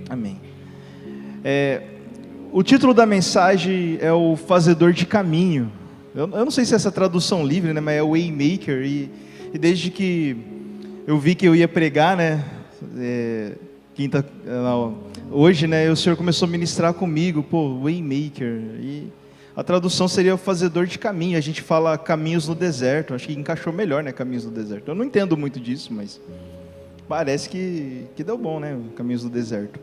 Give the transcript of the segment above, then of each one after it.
Amém. O título da mensagem é o Fazedor de Caminho. Eu não sei se é essa tradução livre, né, mas é o Waymaker. E desde que eu vi que eu ia pregar, né, hoje, né, o Senhor começou a ministrar comigo, Waymaker. E a tradução seria o Fazedor de Caminho. A gente fala caminhos no deserto. Acho que encaixou melhor, né, caminhos no deserto. Eu não entendo muito disso, mas parece que deu bom, né, caminhos no deserto.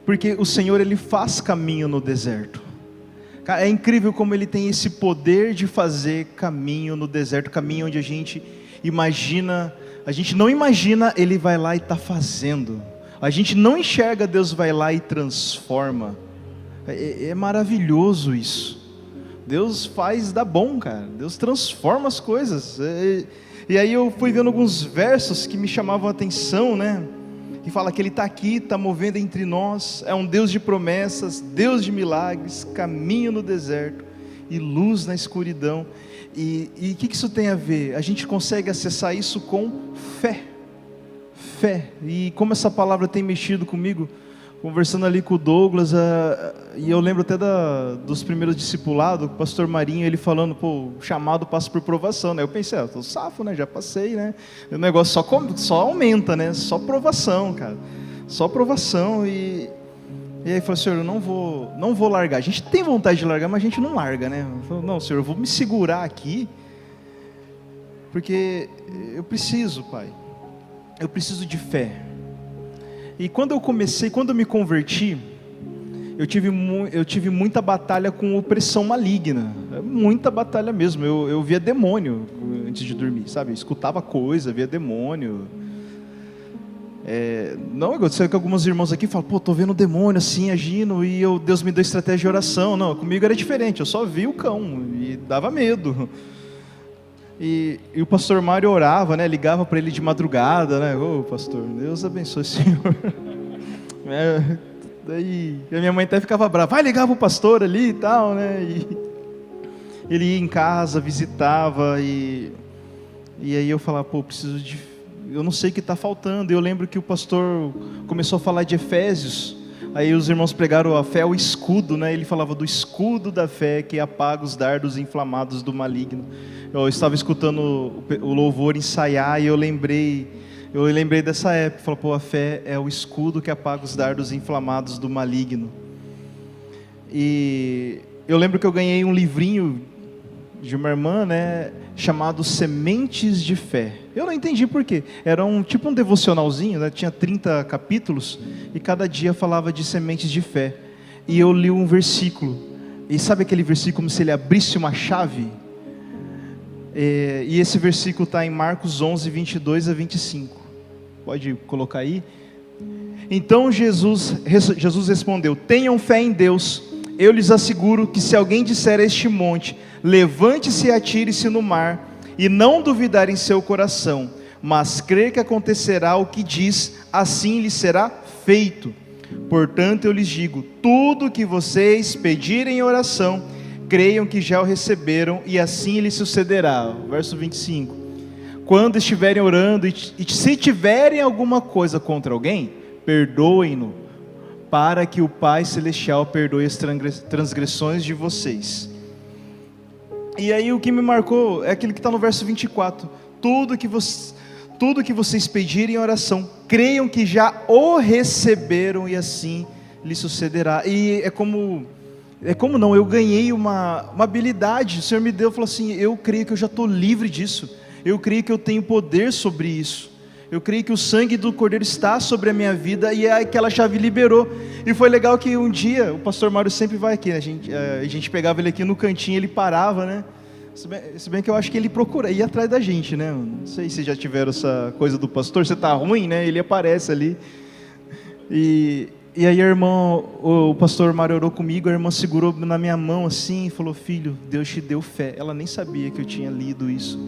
Porque o Senhor, Ele faz caminho no deserto. É incrível como Ele tem esse poder de fazer caminho no deserto, caminho onde a gente não imagina, Ele vai lá e está fazendo. A gente não enxerga, Deus vai lá e transforma. É maravilhoso isso. Deus dá bom, cara. Deus transforma as coisas. E aí eu fui vendo alguns versos que me chamavam a atenção, né? Que fala que Ele está aqui, está movendo entre nós, é um Deus de promessas, Deus de milagres, caminho no deserto e luz na escuridão. E o que isso tem a ver? A gente consegue acessar isso com fé. Fé. E como essa palavra tem mexido comigo, conversando ali com o Douglas, e eu lembro até dos primeiros discipulados, o pastor Marinho, ele falando, o chamado passa por provação, né? Eu pensei, eu tô safo, né? Já passei, né? O negócio só aumenta, né? Só provação, cara. Só provação. E aí falou, Senhor, eu não vou largar. A gente tem vontade de largar, mas a gente não larga, né? Eu falei, não, Senhor, eu vou me segurar aqui, porque eu preciso, Pai. Eu preciso de fé. E quando eu me converti, eu tive muita batalha com opressão maligna, muita batalha mesmo. Eu via demônio antes de dormir, sabe? Eu escutava coisa, via demônio. Não, eu sei que alguns irmãos aqui falam, tô vendo demônio assim agindo e Deus me deu estratégia de oração. Não, comigo era diferente, eu só via o cão e dava medo. E o pastor Mário orava, né? Ligava para ele de madrugada, né? Pastor, Deus abençoe o Senhor. Daí a minha mãe até ficava brava, vai ligar para o pastor ali e tal, né? E ele ia em casa, visitava e aí eu falava, eu não sei o que está faltando. Eu lembro que o pastor começou a falar de Efésios. Aí os irmãos pregaram, a fé é o escudo, né? Ele falava do escudo da fé que apaga os dardos inflamados do maligno. Eu estava escutando o louvor ensaiar e eu lembrei dessa época. Falei, a fé é o escudo que apaga os dardos inflamados do maligno. E eu lembro que eu ganhei um livrinho de uma irmã, né, chamado Sementes de Fé. Eu não entendi por quê. Era um devocionalzinho, né, tinha 30 capítulos e cada dia falava de sementes de fé. E eu li um versículo. E sabe aquele versículo como se ele abrisse uma chave? E esse versículo está em Marcos 11, 22 a 25. Pode colocar aí. Então Jesus respondeu, tenham fé em Deus. Eu lhes asseguro que se alguém disser a este monte, levante-se e atire-se no mar, e não duvidar em seu coração, mas crer que acontecerá o que diz, assim lhe será feito. Portanto eu lhes digo, tudo que vocês pedirem em oração, creiam que já o receberam, e assim lhe sucederá. Verso 25. Quando estiverem orando, e se tiverem alguma coisa contra alguém, perdoem-no, para que o Pai Celestial perdoe as transgressões de vocês. E aí o que me marcou é aquilo que está no verso 24. Tudo que vocês pedirem em oração, creiam que já o receberam, e assim lhe sucederá. E eu ganhei uma habilidade, o Senhor me deu, falou assim, eu creio que eu já estou livre disso, eu creio que eu tenho poder sobre isso, eu creio que o sangue do Cordeiro está sobre a minha vida, e aquela chave liberou. E foi legal que um dia, o pastor Mário sempre vai aqui, a gente pegava ele aqui no cantinho, ele parava, né? Se bem que eu acho que ele ia atrás da gente, né? Não sei se já tiveram essa coisa do pastor, você tá ruim, né? Ele aparece ali. E aí o pastor Mário orou comigo, a irmã segurou na minha mão assim e falou, filho, Deus te deu fé. Ela nem sabia que eu tinha lido isso.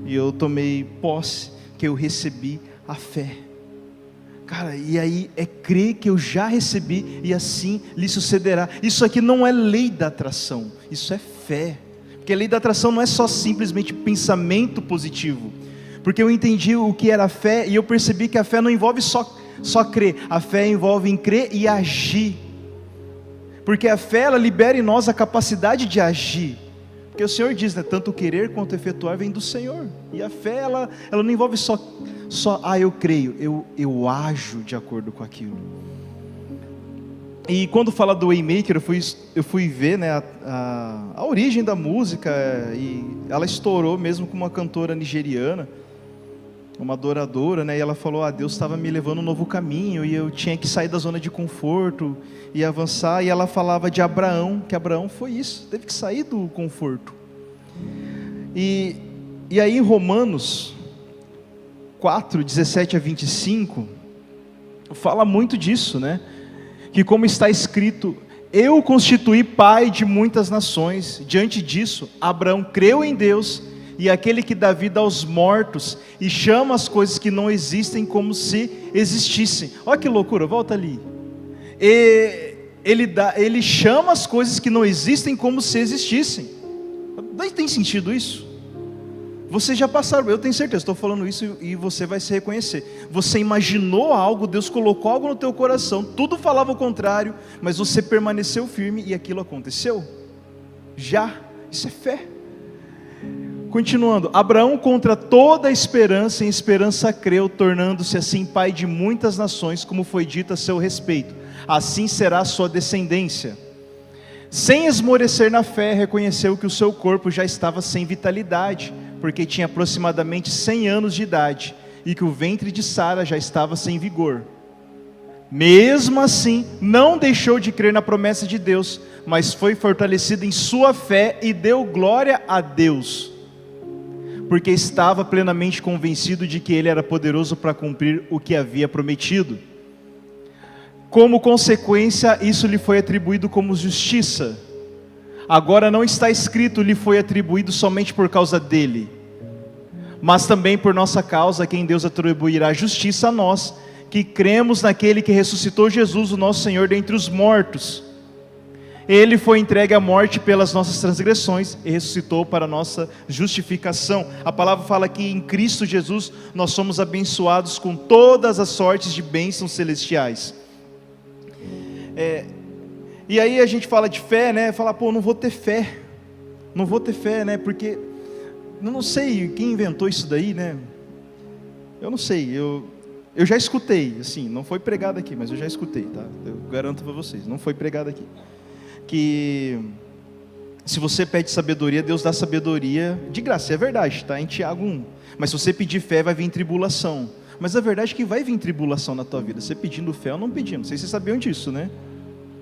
E eu tomei posse, que eu recebi a fé. Cara, e aí é crer que eu já recebi, e assim lhe sucederá. Isso aqui não é lei da atração, isso é fé. Porque a lei da atração não é só simplesmente pensamento positivo. Porque eu entendi o que era fé, e eu percebi que a fé não envolve só só crer. A fé envolve em crer e agir. Porque a fé, ela libera em nós a capacidade de agir. Porque o Senhor diz, né, tanto querer quanto efetuar vem do Senhor. E a fé, ela não envolve só eu creio, eu ajo de acordo com aquilo. E quando fala do Waymaker, eu fui ver, né, a origem da música, e ela estourou mesmo com uma cantora nigeriana, uma adoradora, né, e ela falou, Deus estava me levando um novo caminho, e eu tinha que sair da zona de conforto, e avançar, e ela falava de Abraão, que Abraão foi isso, teve que sair do conforto. E aí em Romanos 4, 17 a 25, fala muito disso, né, que como está escrito, eu o constituí pai de muitas nações. Diante disso, Abraão creu em Deus, e aquele que dá vida aos mortos, e chama as coisas que não existem como se existissem. Olha que loucura, volta ali. Ele chama as coisas que não existem como se existissem. Não tem sentido isso? Vocês já passaram, eu tenho certeza, estou falando isso e você vai se reconhecer. Você imaginou algo, Deus colocou algo no teu coração, tudo falava o contrário, mas você permaneceu firme e aquilo aconteceu? Isso é fé. Continuando, Abraão contra toda a esperança, em esperança creu, tornando-se assim pai de muitas nações, como foi dito a seu respeito. Assim será a sua descendência. Sem esmorecer na fé, reconheceu que o seu corpo já estava sem vitalidade, porque tinha aproximadamente 100 anos de idade, e que o ventre de Sara já estava sem vigor. Mesmo assim, não deixou de crer na promessa de Deus, mas foi fortalecido em sua fé e deu glória a Deus, porque estava plenamente convencido de que Ele era poderoso para cumprir o que havia prometido. Como consequência, isso lhe foi atribuído como justiça. Agora não está escrito, lhe foi atribuído somente por causa dele, mas também por nossa causa, a quem Deus atribuirá justiça a nós, que cremos naquele que ressuscitou Jesus, o nosso Senhor, dentre os mortos. Ele foi entregue à morte pelas nossas transgressões e ressuscitou para a nossa justificação. A palavra fala que em Cristo Jesus nós somos abençoados com todas as sortes de bênçãos celestiais. E aí a gente fala de fé, né? Fala, não vou ter fé, né? Porque, eu não sei quem inventou isso daí, né? Eu não sei, eu já escutei, assim, não foi pregado aqui, mas eu já escutei, tá? Eu garanto para vocês, não foi pregado aqui. Que se você pede sabedoria, Deus dá sabedoria de graça, é verdade, tá? Em Tiago 1. Mas se você pedir fé, vai vir tribulação. Mas a verdade é que vai vir tribulação na tua vida, você pedindo fé ou não pedindo, não sei se vocês sabiam disso, né?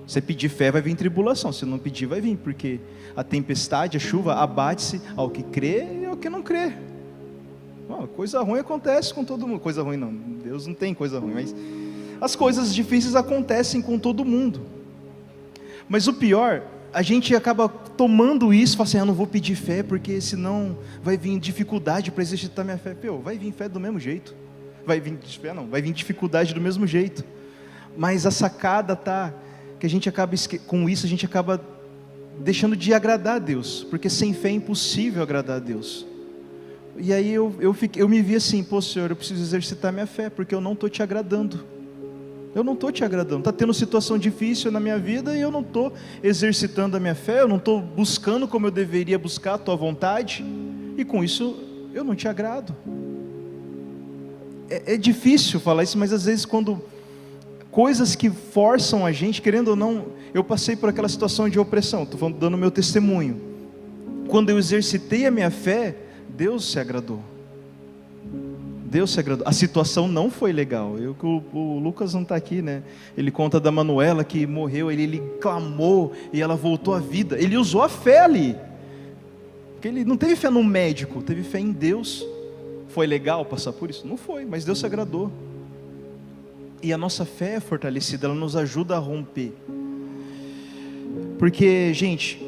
Se pedir fé, vai vir tribulação, se não pedir, vai vir, porque a tempestade, a chuva, abate-se ao que crê e ao que não crê. Coisa ruim acontece com todo mundo, coisa ruim não, Deus não tem coisa ruim, mas as coisas difíceis acontecem com todo mundo. Mas o pior, a gente acaba tomando isso e fala assim, não vou pedir fé, porque senão vai vir dificuldade para exercitar minha fé. Vai vir fé do mesmo jeito, vai vir dificuldade do mesmo jeito. Mas a sacada está que a gente acaba, com isso a gente acaba deixando de agradar a Deus, porque sem fé é impossível agradar a Deus. E aí eu me vi assim, Senhor, eu preciso exercitar minha fé, porque eu não estou te agradando, está tendo situação difícil na minha vida, e eu não estou exercitando a minha fé, eu não estou buscando como eu deveria buscar a tua vontade, e com isso eu não te agrado. É difícil falar isso, mas às vezes quando coisas que forçam a gente, querendo ou não, eu passei por aquela situação de opressão, estou dando meu testemunho. Quando eu exercitei a minha fé, Deus se agradou. A situação não foi legal. O Lucas não está aqui, né? Ele conta da Manuela que morreu, ele clamou e ela voltou à vida. Ele usou a fé ali, porque ele não teve fé no médico, teve fé em Deus. Foi legal passar por isso? Não foi, mas Deus se agradou. E a nossa fé é fortalecida, ela nos ajuda a romper. Porque, gente,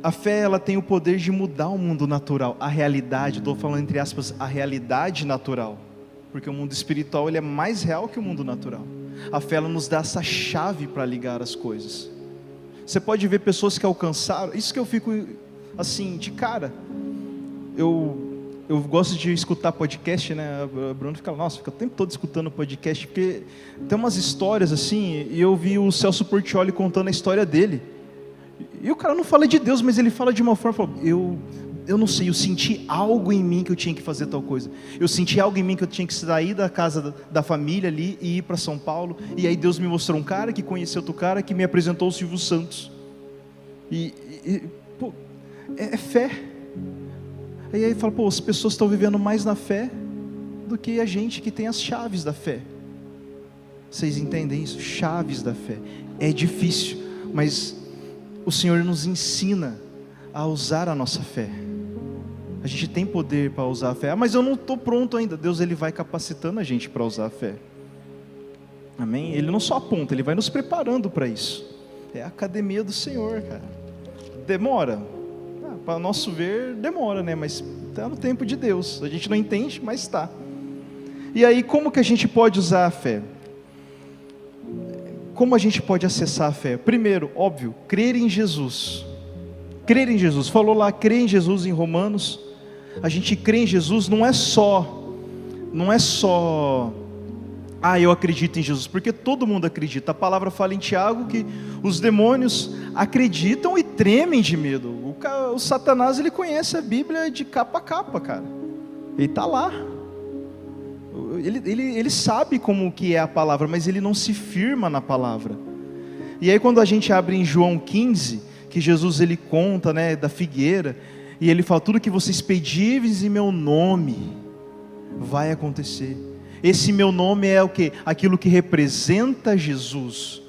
a fé ela tem o poder de mudar o mundo natural, a realidade, estou falando entre aspas, a realidade natural. Porque o mundo espiritual ele é mais real que o mundo natural. A fé ela nos dá essa chave para ligar as coisas. Você pode ver pessoas que alcançaram, isso que eu fico assim, de cara. eu gosto de escutar podcast, né? O Bruno fica o tempo todo escutando podcast, porque tem umas histórias assim, e eu vi o Celso Portiolli contando a história dele. E o cara não fala de Deus, mas ele fala de uma forma, eu não sei, eu senti algo em mim que eu tinha que fazer tal coisa. Eu senti algo em mim que eu tinha que sair da casa da família ali e ir para São Paulo. E aí Deus me mostrou um cara que conheceu outro cara que me apresentou o Silvio Santos. Pô, é fé. E aí fala, as pessoas estão vivendo mais na fé do que a gente que tem as chaves da fé. Vocês entendem isso? Chaves da fé. É difícil, mas o Senhor nos ensina a usar a nossa fé. A gente tem poder para usar a fé. Mas eu não estou pronto ainda. Deus, Ele vai capacitando a gente para usar a fé. Amém? Ele não só aponta, Ele vai nos preparando para isso. É a academia do Senhor, cara. Demora. Para nosso ver, demora, né? Mas está no tempo de Deus. A gente não entende, mas está. E aí, como que a gente pode usar a fé? Como a gente pode acessar a fé? Primeiro, óbvio, crer em Jesus. Crer em Jesus. Falou lá, crer em Jesus em Romanos. A gente crê em Jesus não é só, eu acredito em Jesus, porque todo mundo acredita. A palavra fala em Tiago que os demônios acreditam e tremem de medo. O Satanás, ele conhece a Bíblia de capa a capa, cara. Ele está lá. Ele sabe como que é a palavra, mas ele não se firma na palavra. E aí quando a gente abre em João 15, que Jesus ele conta, né, da figueira, e ele fala, tudo que vocês pedires em meu nome, vai acontecer. Esse meu nome é o quê? Aquilo que representa Jesus.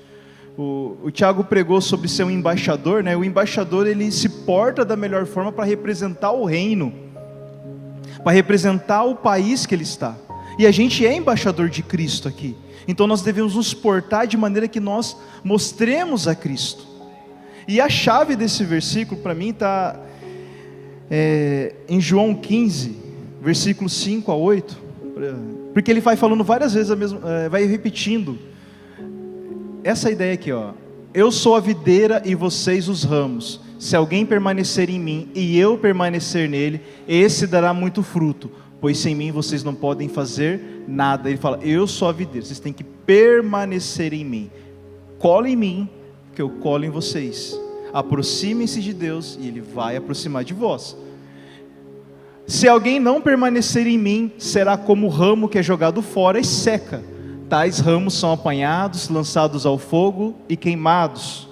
O Tiago pregou sobre ser um embaixador, né? O embaixador, ele se porta da melhor forma para representar o reino, para representar o país que ele está. E a gente é embaixador de Cristo aqui. Então nós devemos nos portar de maneira que nós mostremos a Cristo. E a chave desse versículo para mim está em João 15, versículos 5 a 8, porque ele vai falando várias vezes, vai repetindo essa ideia aqui, ó. Eu sou a videira e vocês os ramos. Se alguém permanecer em mim e eu permanecer nele, esse dará muito fruto, pois sem mim vocês não podem fazer nada. Ele fala, eu sou a videira, vocês têm que permanecer em mim. Cola em mim, que eu colo em vocês. Aproximem-se de Deus e Ele vai aproximar de vós. Se alguém não permanecer em mim, será como o ramo que é jogado fora e seca. Tais ramos são apanhados, lançados ao fogo e queimados.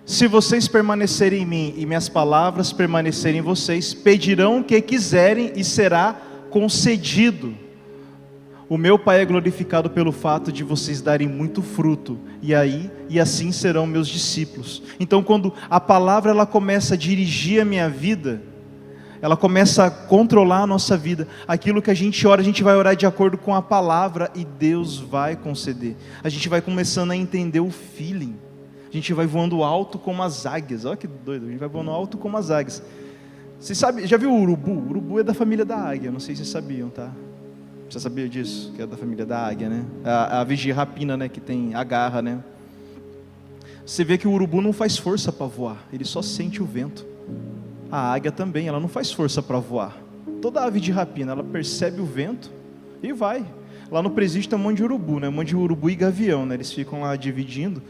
Se vocês permanecerem em mim e minhas palavras permanecerem em vocês, pedirão o que quiserem e será concedido. O meu Pai é glorificado pelo fato de vocês darem muito fruto, e assim serão meus discípulos. Então quando a palavra ela começa a dirigir a minha vida, ela começa a controlar a nossa vida, aquilo que a gente ora, a gente vai orar de acordo com a palavra, e Deus vai conceder. A gente vai começando a entender o feeling, a gente vai voando alto como as águias. Olha que doido, a gente vai voando alto como as águias. Você sabe, já viu o urubu? O urubu é da família da águia, não sei se vocês sabiam, tá? Você sabia disso? Que é da família da águia, né? A vigia rapina, né? Que tem a garra, né? Você vê que o urubu não faz força para voar, ele só sente o vento. A águia também, ela não faz força para voar. Toda ave de rapina, ela percebe o vento e vai. Lá no presídio tem um monte de urubu, né? Um monte de urubu e gavião, né? Eles ficam lá dividindo.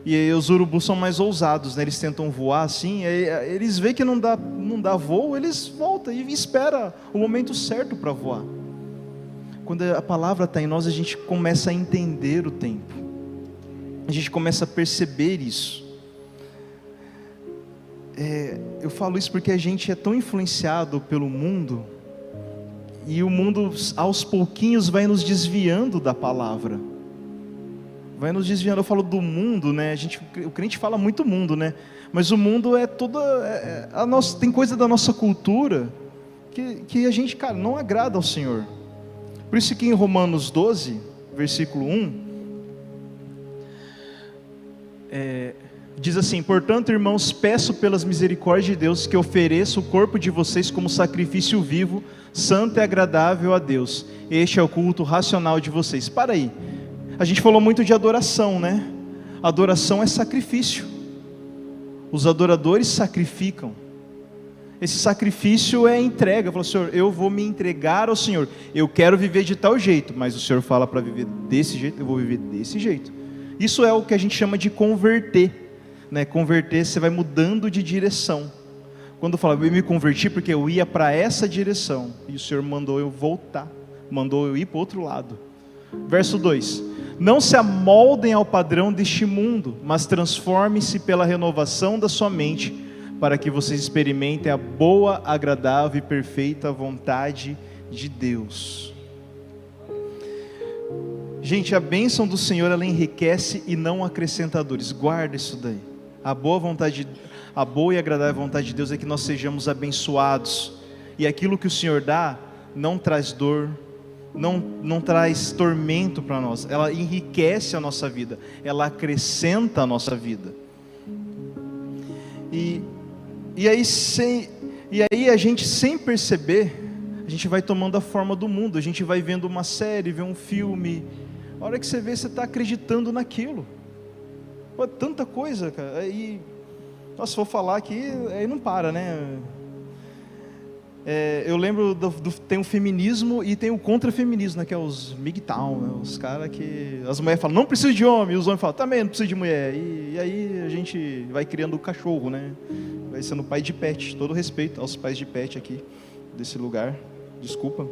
E aí os urubus são mais ousados, né? Eles tentam voar assim, eles veem que não dá voo, eles voltam e esperam o momento certo para voar. Quando a palavra está em nós, a gente começa a entender o tempo. A gente começa a perceber isso. Eu falo isso porque a gente é tão influenciado pelo mundo, e o mundo aos pouquinhos vai nos desviando da palavra. Vai nos desviando. Eu falo do mundo, né? O crente fala muito mundo, né? Mas o mundo é toda... tem coisa da nossa cultura que a gente, cara, não agrada ao Senhor. Por isso que em Romanos 12, versículo 1, diz assim: portanto, irmãos, peço pelas misericórdias de Deus que ofereça o corpo de vocês como sacrifício vivo, santo e agradável a Deus. Este é o culto racional de vocês. Para aí, a gente falou muito de adoração, né? Adoração é sacrifício. Os adoradores sacrificam. Esse sacrifício é entrega. Fala, Senhor, eu vou me entregar ao Senhor. Eu quero viver de tal jeito, mas o Senhor fala para viver desse jeito, eu vou viver desse jeito. Isso é o que a gente chama de converter, né? Converter, você vai mudando de direção. Quando eu falo, eu me converti porque eu ia para essa direção, e o Senhor mandou eu voltar, mandou eu ir para o outro lado. Verso 2: não se amoldem ao padrão deste mundo, mas transformem-se pela renovação da sua mente, para que vocês experimentem a boa, agradável e perfeita vontade de Deus. Gente, a bênção do Senhor, ela enriquece e não acrescenta dores. Guarda isso daí. A boa e agradável vontade de Deus é que nós sejamos abençoados, e aquilo que o Senhor dá não traz dor, não traz tormento para nós. Ela enriquece a nossa vida, ela acrescenta a nossa vida. E aí a gente, sem perceber, a gente vai tomando a forma do mundo. A gente vai vendo uma série, vê um filme. A hora que você vê, você está acreditando naquilo. Pô, tanta coisa, cara. Aí, nossa, se for falar aqui, aí não para, né? Eu lembro, tem o feminismo e tem o contra-feminismo, né? Que é os MGTOW, né? Os caras que... as mulheres falam, não preciso de homem. E os homens falam, também não preciso de mulher. E aí a gente vai criando o cachorro, né? Vai sendo pai de pet. Todo respeito aos pais de pet aqui, desse lugar. Desculpa.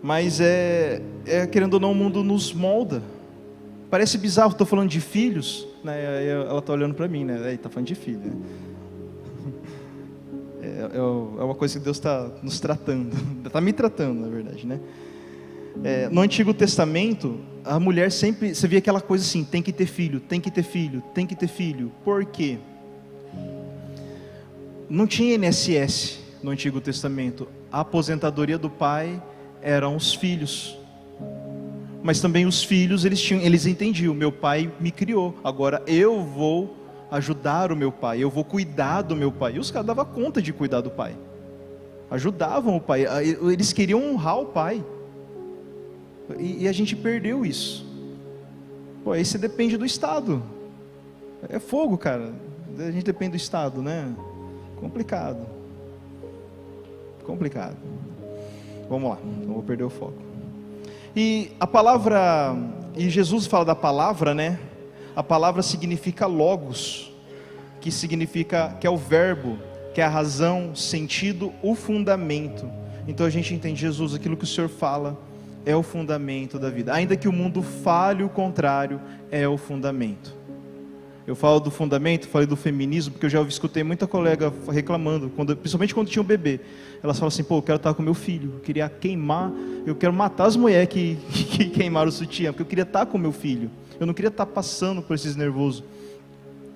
Mas querendo ou não, o mundo nos molda. Parece bizarro, estou falando de filhos, né? Ela está olhando para mim, né? Está falando de filho, né? É uma coisa que Deus está nos tratando, está me tratando, na verdade, né? No Antigo Testamento, a mulher sempre, você via aquela coisa assim, tem que ter filho, tem que ter filho, tem que ter filho. Por quê? Não tinha INSS no Antigo Testamento. A aposentadoria do pai eram os filhos. Mas também os filhos, eles entendiam, meu pai me criou, agora eu vou ajudar o meu pai, eu vou cuidar do meu pai. E os caras davam conta de cuidar do pai, ajudavam o pai, eles queriam honrar o pai. E a gente perdeu isso. Pô, aí você depende do Estado. É fogo, cara. A gente depende do Estado, né? Complicado. Vamos lá, não vou perder o foco. E a palavra, e Jesus fala da palavra, né? A palavra significa logos, que significa, que é o verbo, que é a razão, sentido, o fundamento. Então a gente entende, Jesus, aquilo que o Senhor fala é o fundamento da vida. Ainda que o mundo fale o contrário, é o fundamento. Eu falo do fundamento, falei do feminismo, porque eu já escutei muita colega reclamando, principalmente quando tinha um bebê. Elas falam assim, pô, eu quero estar com meu filho, eu quero matar as mulheres que queimaram o sutiã, porque eu queria estar com meu filho, eu não queria estar passando por esses nervosos.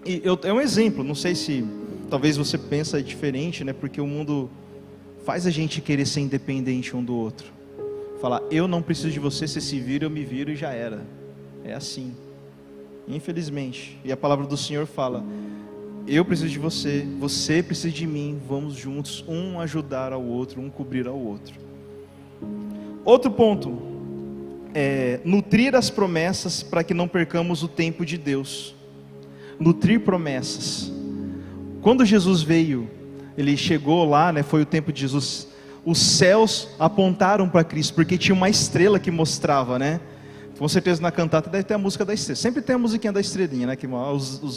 E é um exemplo, não sei se, talvez você pensa diferente, né, porque o mundo faz a gente querer ser independente um do outro. Falar, eu não preciso de você, você se vira, eu me viro e já era. É assim. Infelizmente, e a palavra do Senhor fala, eu preciso de você, você precisa de mim, vamos juntos, um ajudar ao outro, um cobrir ao outro. Outro ponto, nutrir as promessas para que não percamos o tempo de Deus. Nutrir promessas. Quando Jesus veio, ele chegou lá, né, foi o tempo de Jesus, os céus apontaram para Cristo, porque tinha uma estrela que mostrava, né? Com certeza na cantata deve ter a música da estrela. Sempre tem a musiquinha da estrelinha, né? Que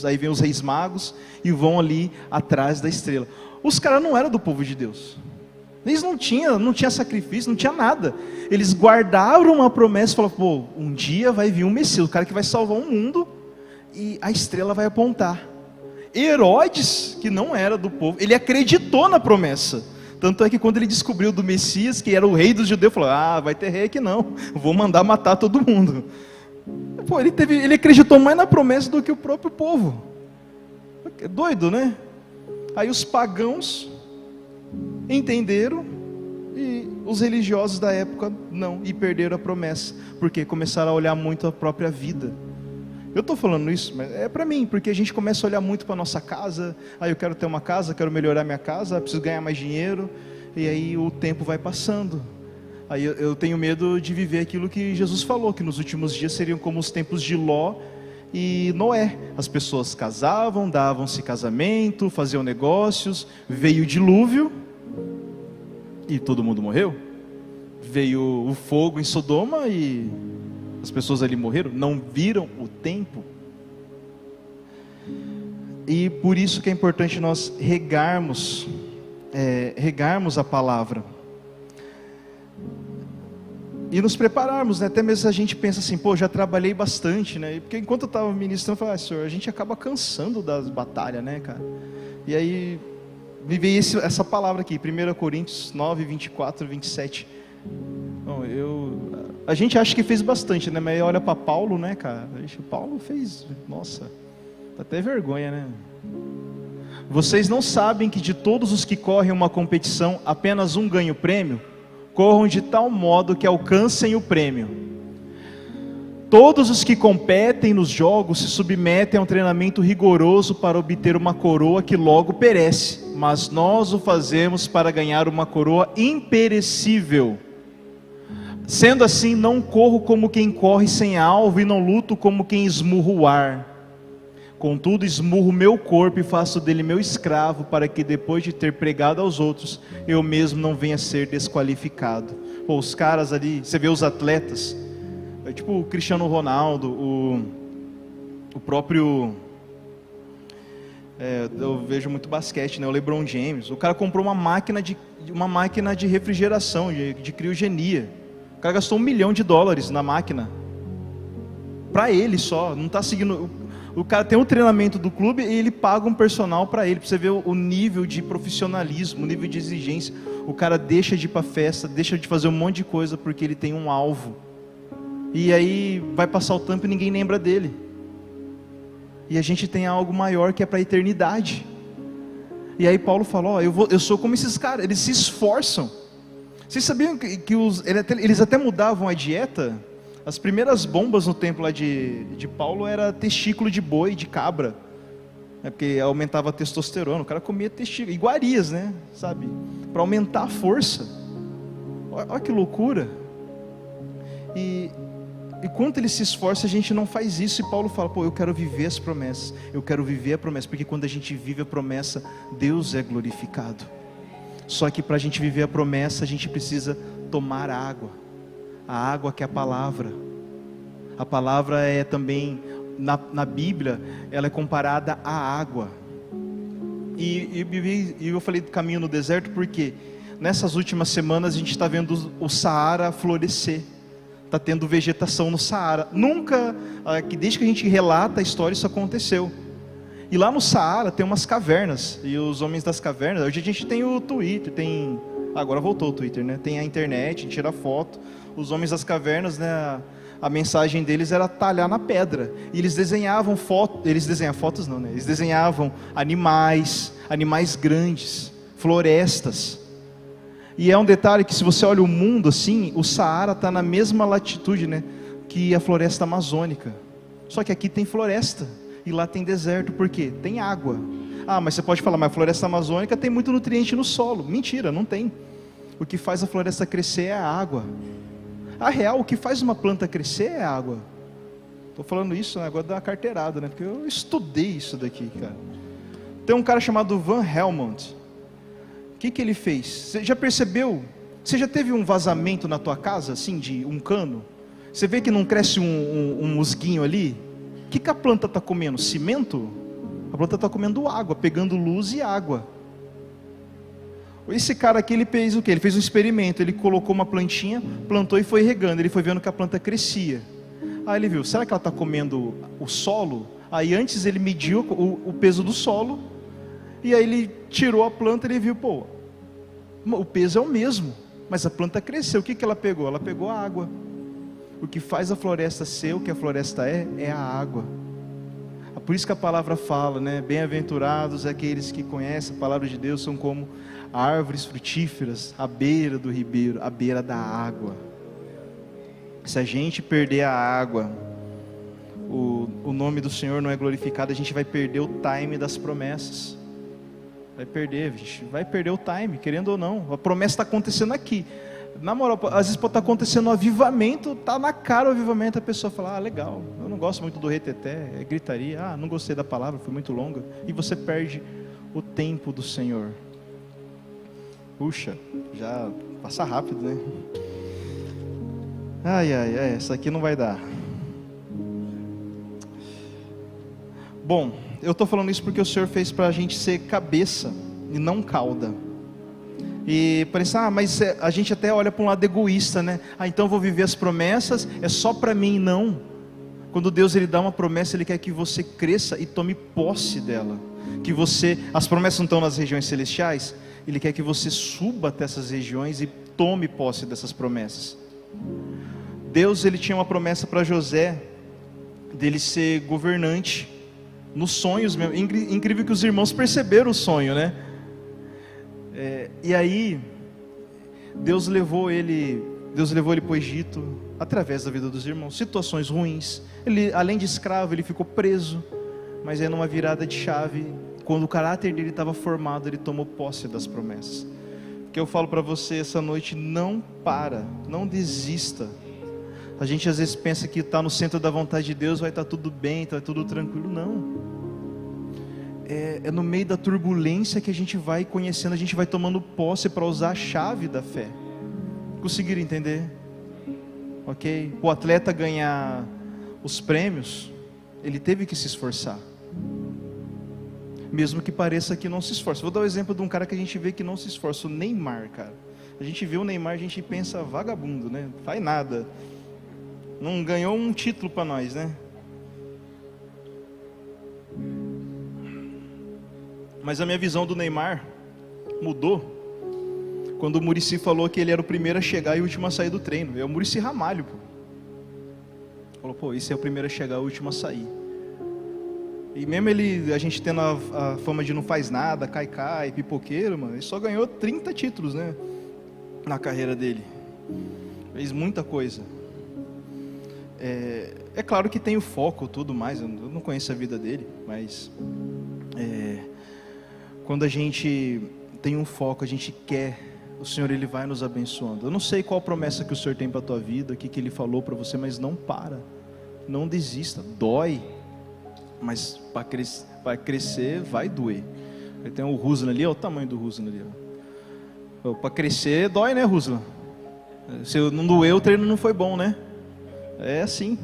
aí vem os reis magos e vão ali atrás da estrela. Os caras não eram do povo de Deus. Eles não tinha sacrifício, não tinha nada. Eles guardaram uma promessa e falaram, pô, um dia vai vir um Messias, o cara que vai salvar o mundo, e a estrela vai apontar. Herodes, que não era do povo, ele acreditou na promessa. Tanto é que quando ele descobriu do Messias, que era o rei dos judeus, falou, vai ter rei aqui não, vou mandar matar todo mundo. Pô, ele acreditou mais na promessa do que o próprio povo. É doido, né? Aí os pagãos entenderam, e os religiosos da época não, e perderam a promessa, porque começaram a olhar muito a própria vida. Eu estou falando isso, mas é para mim, porque a gente começa a olhar muito para a nossa casa. Eu quero ter uma casa, quero melhorar minha casa, preciso ganhar mais dinheiro. E aí o tempo vai passando. Aí eu tenho medo de viver aquilo que Jesus falou, que nos últimos dias seriam como os tempos de Ló, e Noé. As pessoas casavam, davam-se casamento, faziam negócios, veio o dilúvio e todo mundo morreu. Veio o fogo em Sodoma e as pessoas ali morreram, não viram o tempo. E por isso que é importante nós regarmos a palavra e nos prepararmos, né? Até mesmo se a gente pensa assim, pô, já trabalhei bastante, né? Porque enquanto eu estava ministrando, eu falava, senhor, a gente acaba cansando das batalhas, né, cara? E aí me veio essa palavra aqui, 1 Coríntios 9, 24, 27. Bom, a gente acha que fez bastante, né? Mas olha para Paulo, né, cara? Paulo fez, nossa, dá até vergonha, né? Vocês não sabem que de todos os que correm uma competição, apenas um ganha o prêmio? Corram de tal modo que alcancem o prêmio. Todos os que competem nos jogos se submetem a um treinamento rigoroso para obter uma coroa que logo perece, mas nós o fazemos para ganhar uma coroa imperecível. Sendo assim, não corro como quem corre sem alvo e não luto como quem esmurra o ar. Contudo, esmurro meu corpo e faço dele meu escravo, para que depois de ter pregado aos outros, eu mesmo não venha a ser desqualificado. Pô, os caras ali, você vê os atletas, tipo o Cristiano Ronaldo, o próprio, eu vejo muito basquete, né? O LeBron James. O cara comprou uma máquina de refrigeração, de criogenia. O cara gastou $1 milhão na máquina, para ele só, não está seguindo. O cara tem um treinamento do clube e ele paga um personal para ele, para você ver o nível de profissionalismo, o nível de exigência. O cara deixa de ir para festa, deixa de fazer um monte de coisa porque ele tem um alvo. E aí vai passar o tempo e ninguém lembra dele. E a gente tem algo maior que é para a eternidade. E aí Paulo fala, ó, eu sou como esses caras, eles se esforçam. Vocês sabiam que eles até mudavam a dieta? As primeiras bombas no templo lá de Paulo era testículo de boi, de cabra, porque aumentava a testosterona. O cara comia testículo, iguarias, né, sabe, para aumentar a força. Olha que loucura. E quanto ele se esforça, a gente não faz isso. E Paulo fala, pô, eu quero viver as promessas, eu quero viver a promessa, porque quando a gente vive a promessa, Deus é glorificado. Só que para a gente viver a promessa, a gente precisa tomar água. A água que é a palavra. A palavra é também, na Bíblia, ela é comparada à água. E eu falei do caminho no deserto porque nessas últimas semanas a gente está vendo o Saara florescer. Está tendo vegetação no Saara. Nunca, desde que a gente relata a história, isso aconteceu. E lá no Saara tem umas cavernas. E os homens das cavernas, hoje a gente tem o Twitter, agora voltou o Twitter, né? Tem a internet, a gente tira foto. Os homens das cavernas, né, a mensagem deles era talhar na pedra. E eles desenhavam eles desenhavam animais grandes, florestas. E é um detalhe que se você olha o mundo assim, o Saara está na mesma latitude, né, que a floresta amazônica. Só que aqui tem floresta e lá tem deserto, por quê? Tem água. Ah, mas você pode falar, mas a floresta amazônica tem muito nutriente no solo. Mentira, não tem. O que faz a floresta crescer é a água. A real, o que faz uma planta crescer é a água. Estou falando isso, né, agora dá uma carteirada, né? Porque eu estudei isso daqui, cara. Tem um cara chamado Van Helmont. O que ele fez? Você já percebeu? Você já teve um vazamento na tua casa, assim, de um cano? Você vê que não cresce um musguinho ali? O que a planta está comendo? Cimento? A planta está comendo água, pegando luz e água. Esse cara aqui, ele fez o quê? Ele fez um experimento, ele colocou uma plantinha, plantou e foi regando, ele foi vendo que a planta crescia. Aí ele viu, será que ela está comendo o solo? Aí antes ele mediu o peso do solo, e aí ele tirou a planta e ele viu, pô, o peso é o mesmo, mas a planta cresceu. O que ela pegou? Ela pegou a água. O que faz a floresta ser o que a floresta é a água. Por isso que a palavra fala, né? Bem-aventurados aqueles que conhecem a palavra de Deus, são como árvores frutíferas à beira do ribeiro, à beira da água. Se a gente perder a água, o nome do Senhor não é glorificado, a gente vai perder o time das promessas. A gente vai perder o time, querendo ou não. A promessa está acontecendo aqui. Na moral, às vezes pode estar acontecendo um avivamento, tá na cara o avivamento, a pessoa fala, legal, eu não gosto muito do reteté, é gritaria, não gostei da palavra, foi muito longa, e você perde o tempo do Senhor. Puxa, já passa rápido, né? Essa aqui não vai dar. Bom, eu estou falando isso porque o Senhor fez para a gente ser cabeça e não cauda. E parece, mas a gente até olha para um lado egoísta, né? Então eu vou viver as promessas, é só para mim. Não. Quando Deus ele dá uma promessa, Ele quer que você cresça e tome posse dela. As promessas não estão nas regiões celestiais, Ele quer que você suba até essas regiões e tome posse dessas promessas. Deus ele tinha uma promessa para José, dele ser governante, nos sonhos mesmo. Incrível que os irmãos perceberam o sonho, né? E aí, Deus levou ele para o Egito, através da vida dos irmãos, situações ruins. Ele, além de escravo, ele ficou preso, mas aí numa virada de chave, quando o caráter dele estava formado, ele tomou posse das promessas. O que eu falo para você essa noite, não desista. A gente às vezes pensa que está no centro da vontade de Deus, vai estar tudo bem, está tudo tranquilo. Não. É no meio da turbulência que a gente vai conhecendo, a gente vai tomando posse para usar a chave da fé. Conseguiram entender? Ok? O atleta ganhar os prêmios, ele teve que se esforçar. Mesmo que pareça que não se esforça. Vou dar o exemplo de um cara que a gente vê que não se esforça, o Neymar, cara. A gente vê o Neymar, a gente pensa vagabundo, né? Não faz nada. Não ganhou um título para nós, né? Mas a minha visão do Neymar mudou quando o Muricy falou que ele era o primeiro a chegar e o último a sair do treino. É o Muricy Ramalho, pô. Falou, esse é o primeiro a chegar e o último a sair. E mesmo a gente tendo a fama de não faz nada, cai, pipoqueiro, mano, ele só ganhou 30 títulos, né? Na carreira dele. Fez muita coisa. É claro que tem o foco, tudo mais, eu não conheço a vida dele, mas quando a gente tem um foco, a gente quer, o Senhor ele vai nos abençoando. Eu não sei qual promessa que o Senhor tem para a tua vida, o que Ele falou para você, mas não não desista, dói, mas para crescer vai doer. Aí tem o Ruslan ali, olha o tamanho do Ruslan ali. Para crescer dói, né, Ruslan? Se não doeu, o treino não foi bom, né? É assim.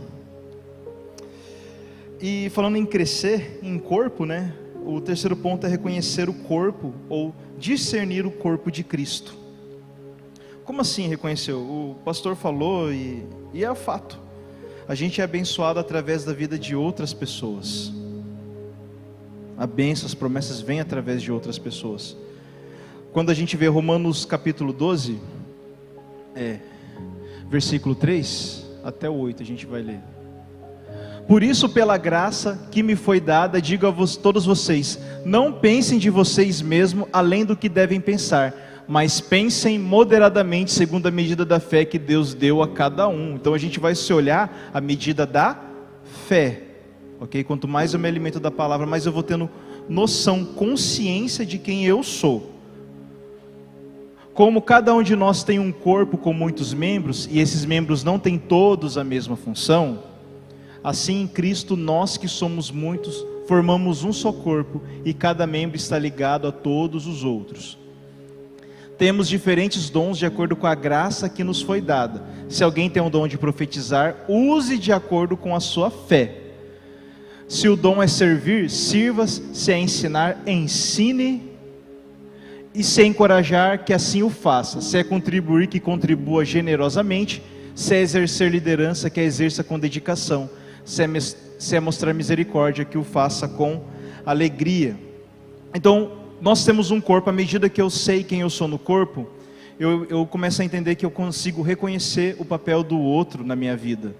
E falando em crescer, em corpo, né? O terceiro ponto é reconhecer o corpo, ou discernir o corpo de Cristo. Como assim reconhecer? O pastor falou e é fato. A gente é abençoado através da vida de outras pessoas. A bênção, as promessas vêm através de outras pessoas. Quando a gente vê Romanos capítulo 12, versículo 3 até o 8, a gente vai ler. Por isso, pela graça que me foi dada, digo a todos vocês, não pensem de vocês mesmos além do que devem pensar, mas pensem moderadamente segundo a medida da fé que Deus deu a cada um. Então a gente vai se olhar a medida da fé, ok? Quanto mais eu me alimento da palavra, mais eu vou tendo noção, consciência de quem eu sou. Como cada um de nós tem um corpo com muitos membros, e esses membros não têm todos a mesma função, assim em Cristo nós que somos muitos, formamos um só corpo, e cada membro está ligado a todos os outros. Temos diferentes dons de acordo com a graça que nos foi dada. Se alguém tem um dom de profetizar, use de acordo com a sua fé. Se o dom é servir, sirva. Se é ensinar, ensine. E se é encorajar, que assim o faça. Se é contribuir, que contribua generosamente. Se é exercer liderança, que a exerça com dedicação. Se é mostrar misericórdia, que o faça com alegria. Então, nós temos um corpo. À medida que eu sei quem eu sou no corpo, eu começo a entender que eu consigo reconhecer o papel do outro na minha vida.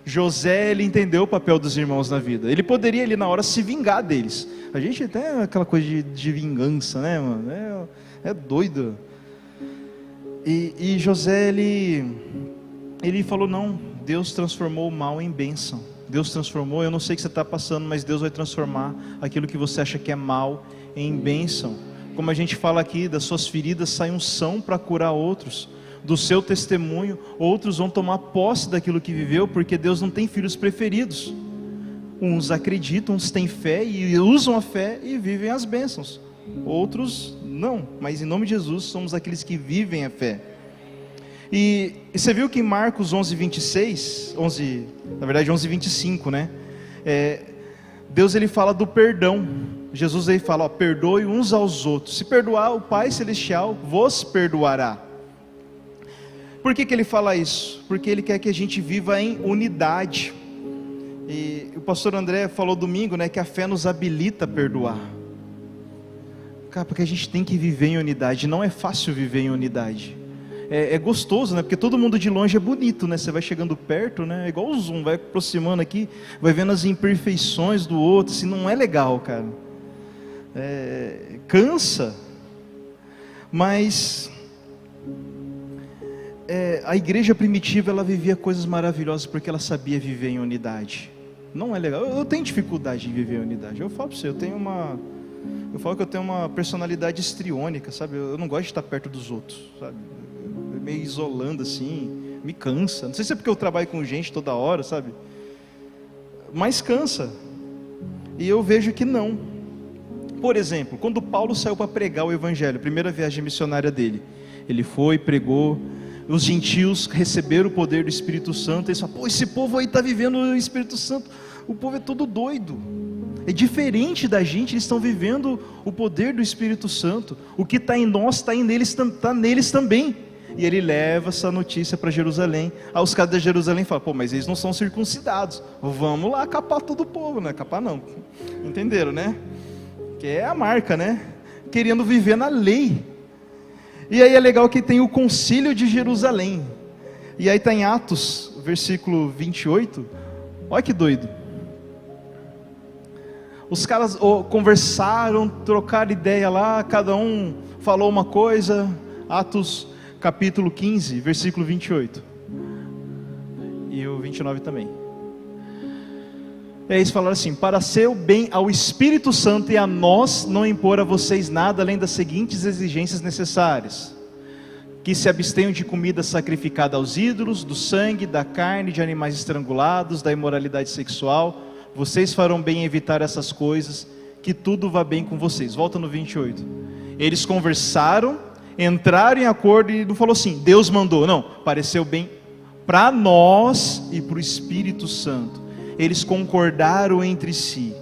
José, ele entendeu o papel dos irmãos na vida. Ele poderia ali na hora se vingar deles. A gente tem aquela coisa de vingança, né, mano? É doido. E José, ele falou, não, Deus transformou o mal em bênção. Deus transformou, eu não sei o que você está passando, mas Deus vai transformar aquilo que você acha que é mal em bênção. Como a gente fala aqui, das suas feridas sai unção para curar outros. do seu testemunho, outros vão tomar posse daquilo que viveu, porque Deus não tem filhos preferidos. Uns acreditam, uns têm fé e usam a fé e vivem as bênçãos. Outros não, mas em nome de Jesus somos aqueles que vivem a fé. E você viu que em Marcos 11:26, na verdade 11:25, né? Deus ele fala do perdão. Jesus ele fala, perdoe uns aos outros. Se perdoar, o Pai Celestial vos perdoará. Por que ele fala isso? Porque ele quer que a gente viva em unidade. E o pastor André falou domingo, né, que a fé nos habilita a perdoar. Cara, porque a gente tem que viver em unidade. Não é fácil viver em unidade. É gostoso, né? Porque todo mundo de longe é bonito, né? Você vai chegando perto, né? É igual o zoom, vai aproximando aqui, vai vendo as imperfeições do outro. Assim, não é legal, cara. Cansa. Mas a igreja primitiva, ela vivia coisas maravilhosas porque ela sabia viver em unidade. Não é legal. Eu tenho dificuldade de viver em unidade. Eu falo para você, eu falo que eu tenho uma personalidade histriônica, sabe? Eu não gosto de estar perto dos outros, sabe? Meio isolando assim, me cansa. Não sei se é porque eu trabalho com gente toda hora, sabe? Mas cansa. E eu vejo que não. Por exemplo, quando Paulo saiu para pregar o evangelho, primeira viagem missionária dele, ele foi, pregou, os gentios receberam o poder do Espírito Santo, e eles falaram, esse povo aí está vivendo o Espírito Santo, o povo é todo doido. É diferente da gente, eles estão vivendo o poder do Espírito Santo. O que está em nós, está neles também. E ele leva essa notícia para Jerusalém. Aí os caras de Jerusalém falam, mas eles não são circuncidados. Vamos lá capar todo o povo, né? Capar não. Entenderam, né? Que é a marca, né? Querendo viver na lei. E aí é legal que tem o concílio de Jerusalém. E aí está em Atos, versículo 28. Olha que doido. Os caras conversaram, trocaram ideia lá, cada um falou uma coisa. Atos capítulo 15, versículo 28. E o 29 também. E aí eles falaram assim, para ser o bem ao Espírito Santo e a nós não impor a vocês nada além das seguintes exigências necessárias: que se abstenham de comida sacrificada aos ídolos, do sangue, da carne de animais estrangulados, da imoralidade sexual. Vocês farão bem em evitar essas coisas, que tudo vá bem com vocês. Volta no 28. Eles conversaram, entraram em acordo e não falou assim, Deus mandou, não, pareceu bem para nós e para o Espírito Santo. Eles concordaram entre si.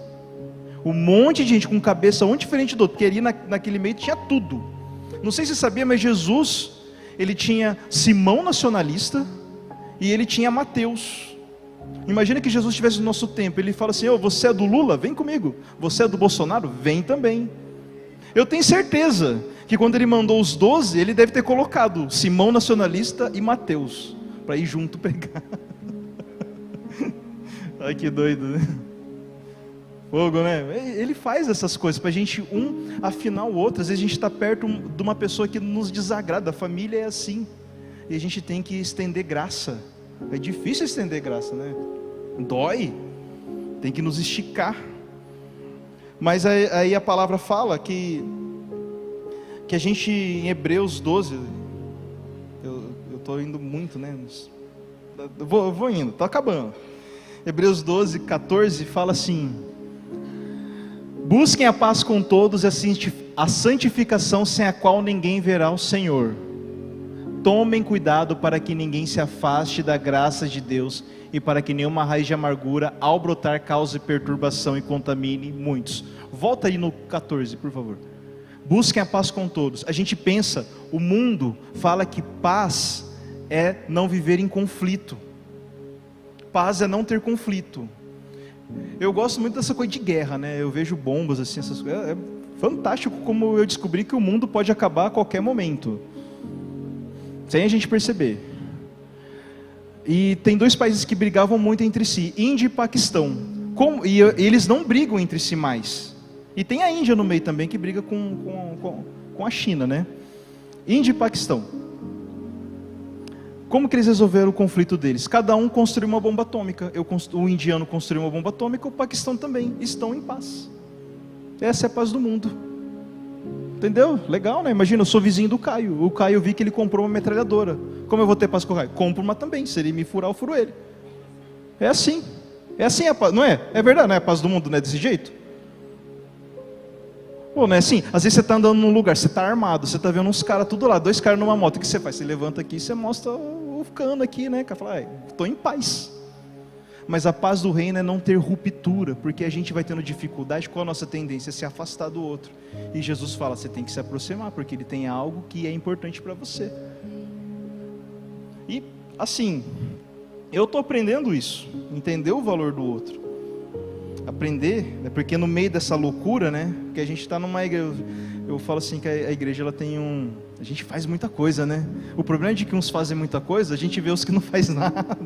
Um monte de gente com cabeça um diferente do outro, porque ali naquele meio tinha tudo. Não sei se você sabia, mas Jesus, ele tinha Simão nacionalista e ele tinha Mateus. Imagina que Jesus estivesse no nosso tempo, ele fala assim, você é do Lula? Vem comigo. Você é do Bolsonaro? Vem também. Eu tenho certeza que quando ele mandou os 12, ele deve ter colocado Simão nacionalista e Mateus, para ir junto pregar. Ai que doido, né? Fogo, né? Ele faz essas coisas para a gente afinar o outro. Às vezes a gente está perto de uma pessoa que nos desagrada. A família é assim. E a gente tem que estender graça. É difícil estender graça, né? Dói. Tem que nos esticar. Mas aí a palavra fala que a gente, em Hebreus 12, eu estou indo muito, né? Eu vou indo, estou acabando. Hebreus 12, 14 fala assim: busquem a paz com todos e a santificação, sem a qual ninguém verá o Senhor. Tomem cuidado para que ninguém se afaste da graça de Deus e para que nenhuma raiz de amargura ao brotar cause perturbação e contamine muitos. Volta aí no 14, por favor. Busquem a paz com todos. A gente pensa, o mundo fala que paz é não viver em conflito. Paz é não ter conflito. Eu gosto muito dessa coisa de guerra, né? Eu vejo bombas assim, essas coisas. É fantástico como eu descobri que o mundo pode acabar a qualquer momento, sem a gente perceber. E tem dois países que brigavam muito entre si, Índia e Paquistão. E eles não brigam entre si mais. E tem a Índia no meio também que briga com a China, né? Índia e Paquistão. Como que eles resolveram o conflito deles? Cada um construiu uma bomba atômica. O indiano construiu uma bomba atômica, o Paquistão também. Estão em paz. Essa é a paz do mundo. Entendeu? Legal, né? Imagina, eu sou vizinho do Caio. O Caio, eu vi que ele comprou uma metralhadora. Como eu vou ter paz com o raio? Compro uma também, se ele me furar, eu furo ele. É assim a paz, não é? É verdade, não é a paz do mundo, não é desse jeito? Pô, não é assim? Às vezes você está andando num lugar, você está armado, você está vendo uns caras tudo lá, 2 caras numa moto, o que você faz? Você levanta aqui e você mostra o cano aqui, né? Que fala, estou em paz. Mas a paz do reino é não ter ruptura, porque a gente vai tendo dificuldade com a nossa tendência a se afastar do outro. E Jesus fala, você tem que se aproximar, porque ele tem algo que é importante para você. E assim, eu estou aprendendo isso, entender o valor do outro. Aprender, né, porque no meio dessa loucura, né, que a gente está numa igreja, eu falo assim que a igreja ela tem a gente faz muita coisa, né? O problema é de que uns fazem muita coisa, a gente vê os que não faz nada.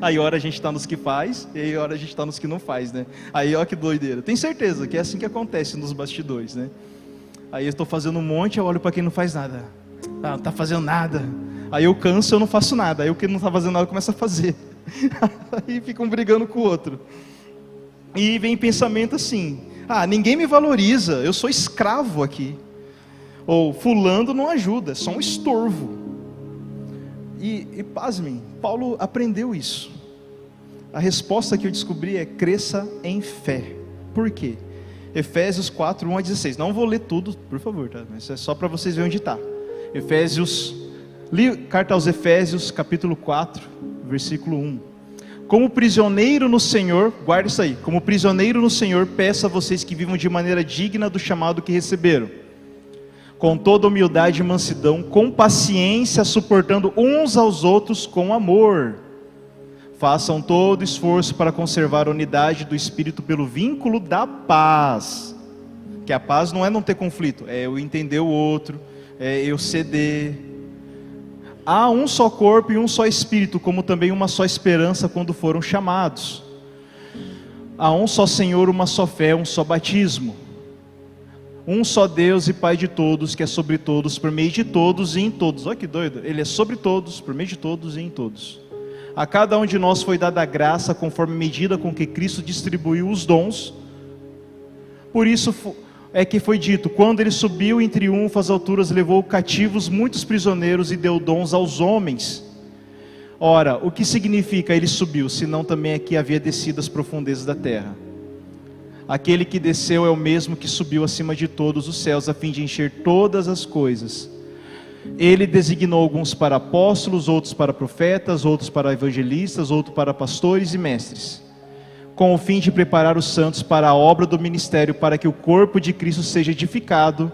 Aí hora a gente está nos que faz, e aí hora a gente está nos que não faz, né? Aí ó que doideira. Tenho certeza que é assim que acontece nos bastidores, né? Aí eu estou fazendo um monte, eu olho para quem não faz nada. Ah, não está fazendo nada. Aí eu canso, eu não faço nada. Aí o que não está fazendo nada começa a fazer. Aí ficam brigando com o outro. E vem pensamento assim, ninguém me valoriza, eu sou escravo aqui. Ou fulano não ajuda, é só um estorvo. E pasmem, Paulo aprendeu isso. A resposta que eu descobri é cresça em fé. Por quê? Efésios 4, 1 a 16. Não vou ler tudo, por favor, tá? Mas é só para vocês verem onde está. Carta aos Efésios, capítulo 4, versículo 1. Como prisioneiro no Senhor, guarda isso aí, como prisioneiro no Senhor, peço a vocês que vivam de maneira digna do chamado que receberam, com toda humildade e mansidão, com paciência, suportando uns aos outros com amor. Façam todo esforço para conservar a unidade do Espírito pelo vínculo da paz. Que a paz não é não ter conflito, é eu entender o outro, é eu ceder. Há um só corpo e um só Espírito, como também uma só esperança quando foram chamados. Há um só Senhor, uma só fé, um só batismo. Um só Deus e Pai de todos, que é sobre todos, por meio de todos e em todos. Olha que doido, Ele é sobre todos, por meio de todos e em todos. A cada um de nós foi dada a graça, conforme a medida com que Cristo distribuiu os dons. Por isso é que foi dito, quando Ele subiu em triunfo às alturas, levou cativos muitos prisioneiros e deu dons aos homens. Ora, o que significa Ele subiu, senão também aqui havia descido às profundezas da terra? Aquele que desceu é o mesmo que subiu acima de todos os céus, a fim de encher todas as coisas. Ele designou alguns para apóstolos, outros para profetas, outros para evangelistas, outros para pastores e mestres, com o fim de preparar os santos para a obra do ministério, para que o corpo de Cristo seja edificado,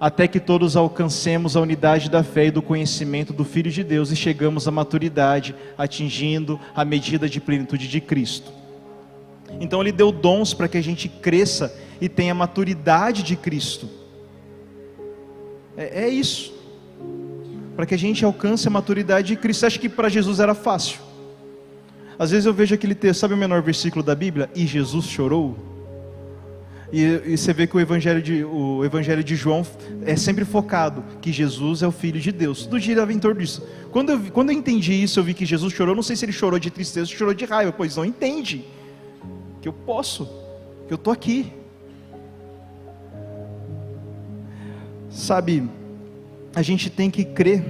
até que todos alcancemos a unidade da fé e do conhecimento do Filho de Deus, e chegamos à maturidade, atingindo a medida de plenitude de Cristo. Então Ele deu dons para que a gente cresça e tenha a maturidade de Cristo. É isso, para que a gente alcance a maturidade de Cristo. Você acha que para Jesus era fácil? Às vezes eu vejo aquele texto, sabe o menor versículo da Bíblia? E Jesus chorou. E você vê que o Evangelho de João é sempre focado, que Jesus é o Filho de Deus. Tudo girava em torno disso. Quando eu entendi isso, eu vi que Jesus chorou. Não sei se Ele chorou de tristeza ou chorou de raiva, pois não entende que eu posso, que eu estou aqui. Sabe, a gente tem que crer,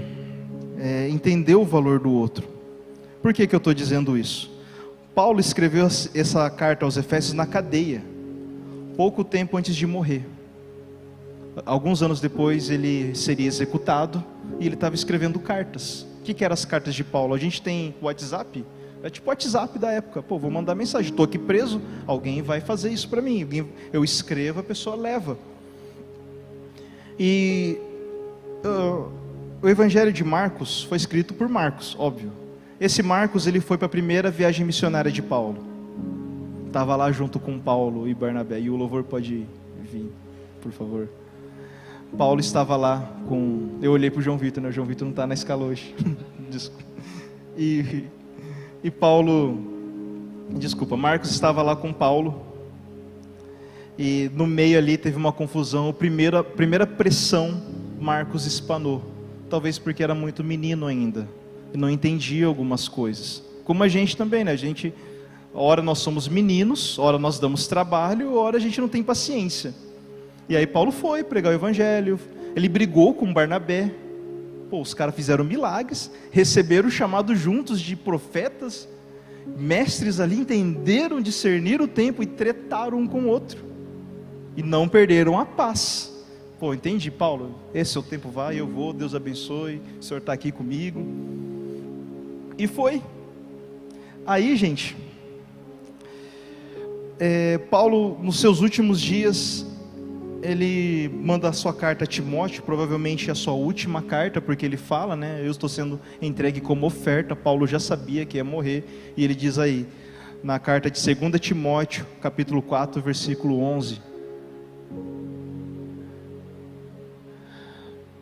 entender o valor do outro. Por que eu estou dizendo isso? Paulo escreveu essa carta aos Efésios na cadeia, pouco tempo antes de morrer. Alguns anos depois ele seria executado, e ele estava escrevendo cartas. O que eram as cartas de Paulo? A gente tem WhatsApp, é tipo o WhatsApp da época. Vou mandar mensagem, estou aqui preso, alguém vai fazer isso para mim. Eu escrevo, a pessoa leva. E o Evangelho de Marcos foi escrito por Marcos, óbvio. Esse Marcos, ele foi para a primeira viagem missionária de Paulo. Estava lá junto com Paulo e Barnabé. E o louvor pode vir, por favor. Paulo estava lá com... Eu olhei para o João Vitor, né? O João Vitor não está na escala hoje. Desculpa. E Paulo... Desculpa, Marcos estava lá com Paulo. E no meio ali teve uma confusão. A primeira pressão, Marcos espanou. Talvez porque era muito menino ainda. E não entendia algumas coisas. Como a gente também, né? Ora nós somos meninos, ora nós damos trabalho, ora a gente não tem paciência. E aí Paulo foi pregar o Evangelho. Ele brigou com Barnabé. Pô, os caras fizeram milagres, receberam o chamado juntos de profetas, mestres ali, entenderam, discerniram o tempo e tretaram um com o outro. E não perderam a paz. Pô, entendi, Paulo, esse é o tempo, vai, eu vou, Deus abençoe, o Senhor está aqui comigo. E foi. Aí, gente, Paulo, nos seus últimos dias, ele manda a sua carta a Timóteo, provavelmente a sua última carta, porque ele fala, né, eu estou sendo entregue como oferta. Paulo já sabia que ia morrer, e ele diz aí, na carta de 2 Timóteo, capítulo 4, versículo 11,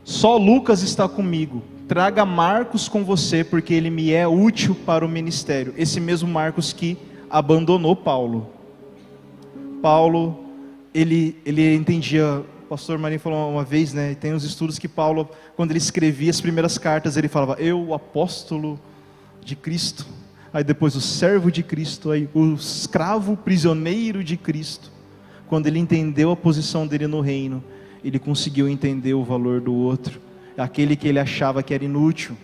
só Lucas está comigo, traga Marcos com você, porque ele me é útil para o ministério. Esse mesmo Marcos que abandonou Paulo. Paulo, ele entendia, o pastor Marinho falou uma vez, né, tem uns estudos que Paulo, quando ele escrevia as primeiras cartas, ele falava, eu, o apóstolo de Cristo, aí depois o servo de Cristo, aí o escravo prisioneiro de Cristo. Quando ele entendeu a posição dele no reino, ele conseguiu entender o valor do outro. Aquele que ele achava que era inútil,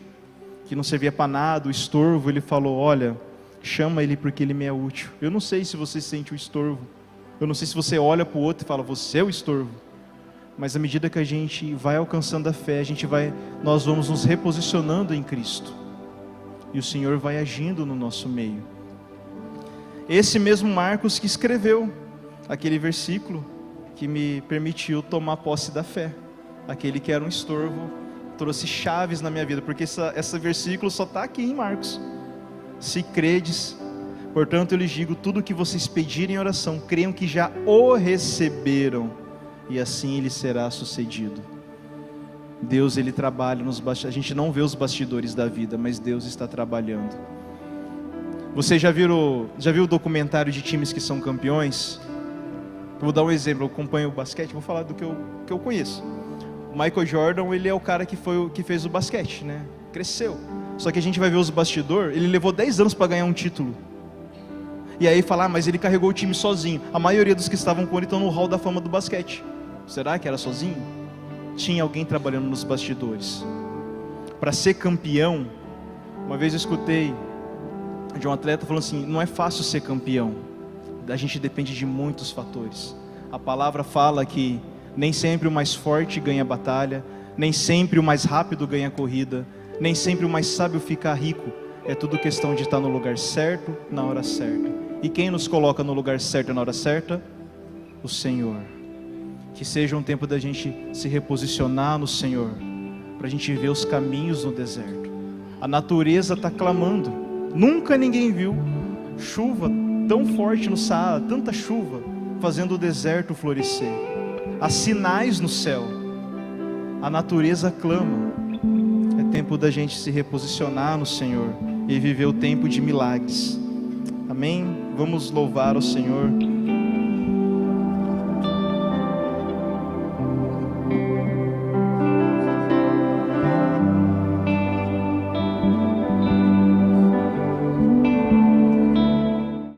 que não servia para nada, o estorvo, ele falou, olha, chama ele porque ele me é útil. Eu não sei se você sente o estorvo, eu não sei se você olha para o outro e fala, você é o estorvo, mas à medida que a gente vai alcançando a fé, nós vamos nos reposicionando em Cristo, e o Senhor vai agindo no nosso meio. Esse mesmo Marcos que escreveu aquele versículo, que me permitiu tomar posse da fé, aquele que era um estorvo, trouxe chaves na minha vida, porque esse versículo só está aqui em Marcos. Se credes, portanto eu lhes digo, tudo que vocês pedirem em oração, creiam que já o receberam, e assim lhes será sucedido. Deus, ele trabalha nos bastidores, a gente não vê os bastidores da vida, mas Deus está trabalhando. Você já viu o documentário de times que são campeões? Vou dar um exemplo, eu acompanho o basquete, vou falar do que eu conheço. O Michael Jordan, ele é o cara que fez o basquete, né? Cresceu. Só que a gente vai ver os bastidores, ele levou 10 anos para ganhar um título. E aí falar, mas ele carregou o time sozinho. A maioria dos que estavam com ele estão no hall da fama do basquete. Será que era sozinho? Tinha alguém trabalhando nos bastidores. Para ser campeão, uma vez eu escutei de um atleta falando assim, não é fácil ser campeão. A gente depende de muitos fatores. A palavra fala que nem sempre o mais forte ganha a batalha, nem sempre o mais rápido ganha a corrida, nem sempre o mais sábio fica rico. É tudo questão de estar no lugar certo, na hora certa. E quem nos coloca no lugar certo na hora certa? O Senhor. Que seja um tempo da gente se reposicionar no Senhor, para a gente ver os caminhos no deserto. A natureza está clamando. Nunca ninguém viu chuva tão forte no Saara, tanta chuva, fazendo o deserto florescer. Há sinais no céu. A natureza clama. É tempo da gente se reposicionar no Senhor e viver o tempo de milagres. Amém? Vamos louvar o Senhor.